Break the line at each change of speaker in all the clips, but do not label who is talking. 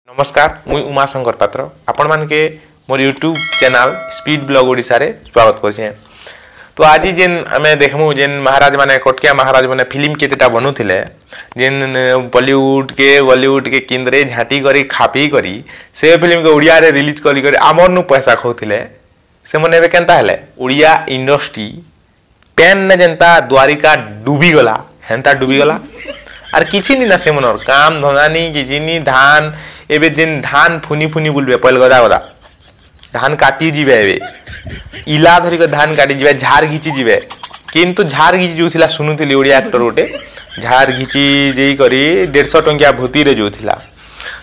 नमस्कार मुई उमाशंकर पात्र आपण मानके मोर YouTube channel speed blog Odisha रे स्वागत करछे। तो आज जेन आमे देखमु जेन महाराज माने कोटकिया महाराज माने फिल्म केतेटा बनुथिले जेन बॉलीवुड के केंद्रे झाटी करी खापी करी से फिल्म के ओडिया रे रिलीज करी करी आमर नु पैसा खोथिले से मने बे केनता हले ओडिया इंडस्ट्री पेन ने जनता द्वारिका डूबी गला हेंता डूबी गला आर किछि नि ना से मनर काम धंदा नि किछि नि धान एबे दिन धान फुनी फुनी बुलबे पहल गदा गदा धान काटी जीवे एबे इला धरी के धान काटी जीवे झार घिची जीवे किंतु झार घिची जोथिला सुनुथिली ओडिया एक्टर गोटे झार घिची जेई करी 150 टंकिया भूती रे जोथिला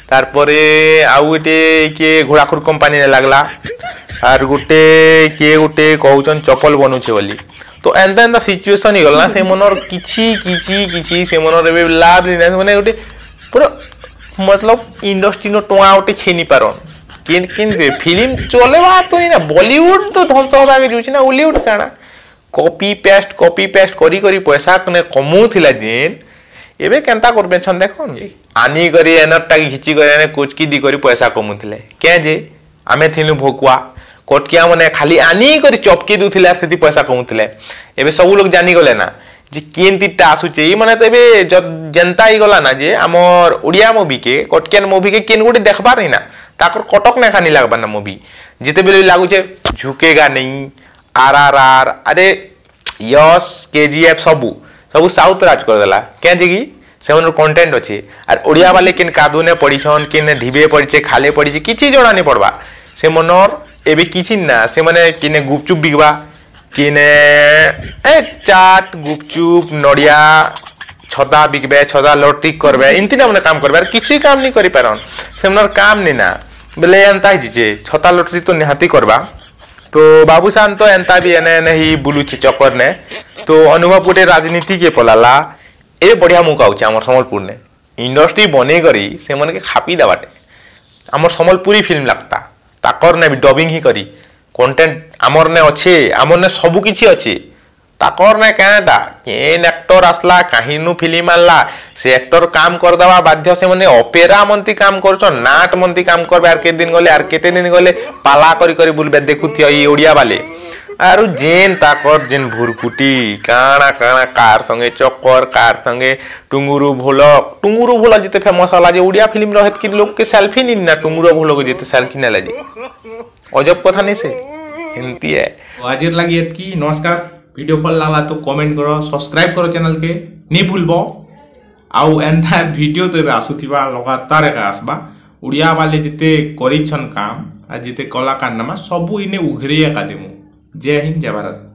तार परे आउ एटे के घोड़ाखुर कंपनी ने लागला आर गोटे कहउचन चप्पल बनुछे बोली तो एंदा सिचुएशन ही गला से मनर किछि से मनर एबे लाभ नि माने गोटे पूरा मतलब इंडस्ट्री नो टोआ उठे छेनी पारन किन फिल्म चलेबा तो ना बॉलीवुड तो ध्वंस होबा के जोछि ना हॉलीवुड काना कॉपी पेस्ट करी पैसा कने कमौथिला जेन एबे केनता करबे छन देखन आनी करी एनरटा घिची करे कोचकी दी करी पैसा कमौथिले के जे आमे थिलु भोकुआ कोटकिया मने खाली आनी करी चपकी दुथिला सेति पैसा कमौथिले एबे सब लोग जानी गले ना जे केनतिटा आसुचे ई माने त एबे जनता ही गला ना जे हमर ओडिया मूवी के कोटकियन मूवी के केन गुडी देखबा रही ना ताकर कटक ने खानी लागबा ना मूवी जिते बेले लागु छे झुकेगा नहीं आरआरआर अरे यस केजीएफ सबु साउथ राज कर देला के जे की सेवन कंटेंट अछि और ओडिया वाले केन कादुने पडिछन केन ढिबे पडिछे खाले पडिछे किछि जणा नि पड़बा से मनर एबे किछि ना से माने किने गुपचुप बिगबा किने चाट गुपचुप नड़िया छदा बिकबे छदा लॉटरी करबे इनती ना मने काम करबे किसी काम नहीं करि पारन से मनर काम नहीं ना बेले एंता ही जे छता लॉटरी तो निहाती करबा तो बाबूसान तो एंता भी एने नहीं बुलुछि चक्कर ने तो अनुभव पुटे राजनीति के पलाला ए बढ़िया मुका होछि हमर संबलपुर ने इंडस्ट्री बने करी से मन के खापी दबाटे हमर संबलपुरी फिल्म लगता ताकर ने भी डबिंग ही करी कंटेंट आमर ने अच्छे आमर ने सब किछि अच्छे ताकर ने कहता केन एक्टर आसला काहिनु फिल्म आला से एक्टर काम कर दवा बाध्य से माने ऑपेरा मंती काम करछन नाट मंती काम करबे आर के दिन गले आर केते दिन गले पाला करी बुलबे देखुथियो ई ओडिया वाले आरु जेन ताकर जेन भुरकुटी काना कार संगे चक्कर कार संगे टुंगुरु भोलक जिते फेमस होला जे ओडिया फिल्म रहत कि लोग के सेल्फी नि ना टुंगुरु भोलक जिते सेल्फी न लाजे अजब कथा नहीं से हिंती है
आजिर लगी की नमस्कार वीडियो भल लागला तो कमेंट करो सब्सक्राइब करो चैनल के नहीं भूलबो आउ एंता वीडियो तो आसुथिबा लगातार का आसबा उड़िया वाले जिते करिछन काम आ जिते कलाकार नामा सबु इने उघरिया का देमु जय हिंद जय भारत।